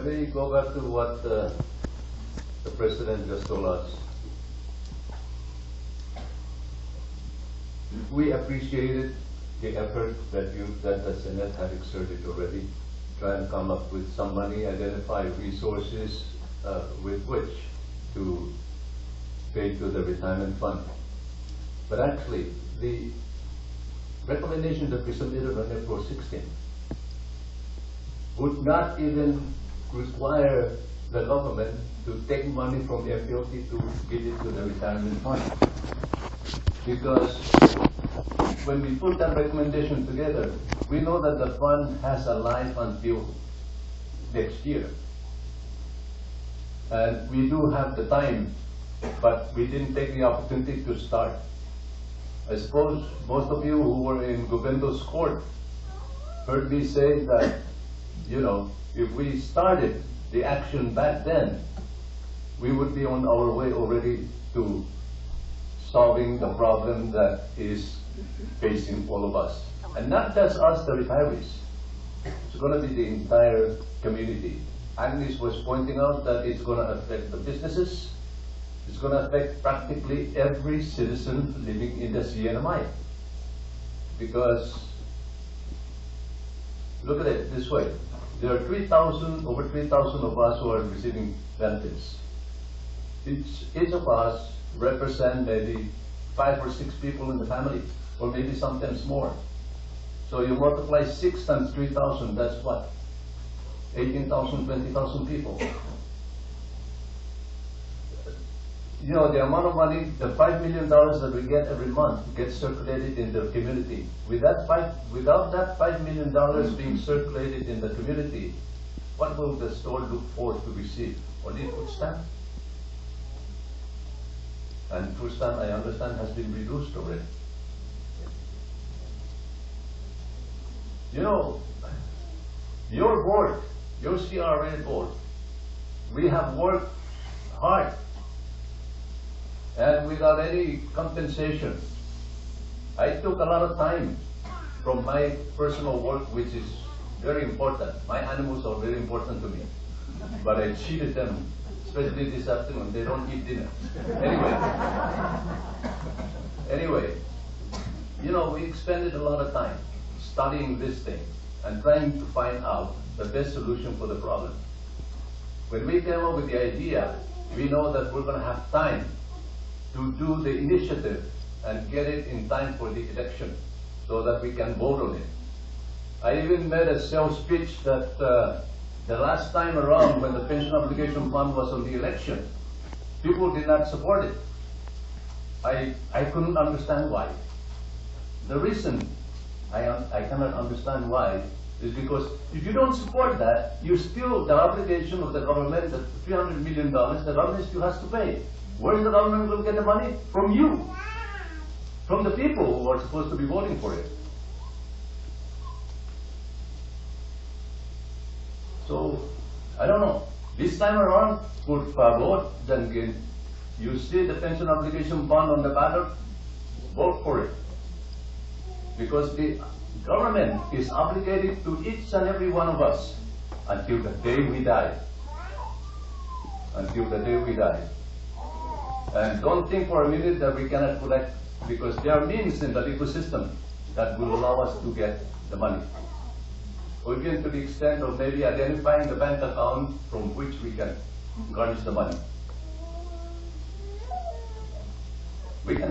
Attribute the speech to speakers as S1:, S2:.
S1: Let me go back to what the President just told us. We appreciated the effort that the Senate had exerted already, try and come up with some money, identify resources with which to pay to the retirement fund. But actually, the recommendation that we submitted on April 16 would not even require the government to take money from the FPOT to give it to the retirement fund. Because when we put that recommendation together, we know that the fund has a life until next year. And we do have the time, but we didn't take the opportunity to start. I suppose most of you who were in Govindo's court heard me say that, you know, if we started the action back then, we would be on our way already to solving the problem that is facing all of us. And not just us, the retirees. It's going to be the entire community. Agnes was pointing out that it's going to affect the businesses. It's going to affect practically every citizen living in the CNMI. Because, look at it this way. There are over 3,000 of us who are receiving benefits. Each of us represent maybe 5 or 6 people in the family, or maybe sometimes more. So you multiply 6 times 3,000, that's what? 18,000, 20,000 people. You know, the amount of money, the $5 million that we get every month gets circulated in the community. Without that $5 million being circulated in the community, what will the store look for to receive? Only food stamp? And food stamp, I understand, has been reduced already. You know, your board, your CRA board, we have worked hard and without any compensation. I took a lot of time from my personal work, which is very important. My animals are very important to me, but I cheated them, especially this afternoon. They don't eat dinner. Anyway, you know, we expended a lot of time studying this thing and trying to find out the best solution for the problem. When we came up with the idea, we know that we're going to have time to do the initiative and get it in time for the election so that we can vote on it. I even made a sales pitch that the last time around when the pension obligation fund was on the election, people did not support it. I couldn't understand why. The reason I cannot understand why is because if you don't support that, you still, the obligation of the government, the $300 million, the government still has to pay. Where is the government going to get the money? From you. From the people who are supposed to be voting for it. So, I don't know. This time around, por favor, then again, you see the pension obligation fund on the ballot, vote for it. Because the government is obligated to each and every one of us until the day we die. Until the day we die. And don't think for a minute that we cannot collect, because there are means in the legal system that will allow us to get the money. Or even to the extent of maybe identifying the bank account from which we can garnish the money. We can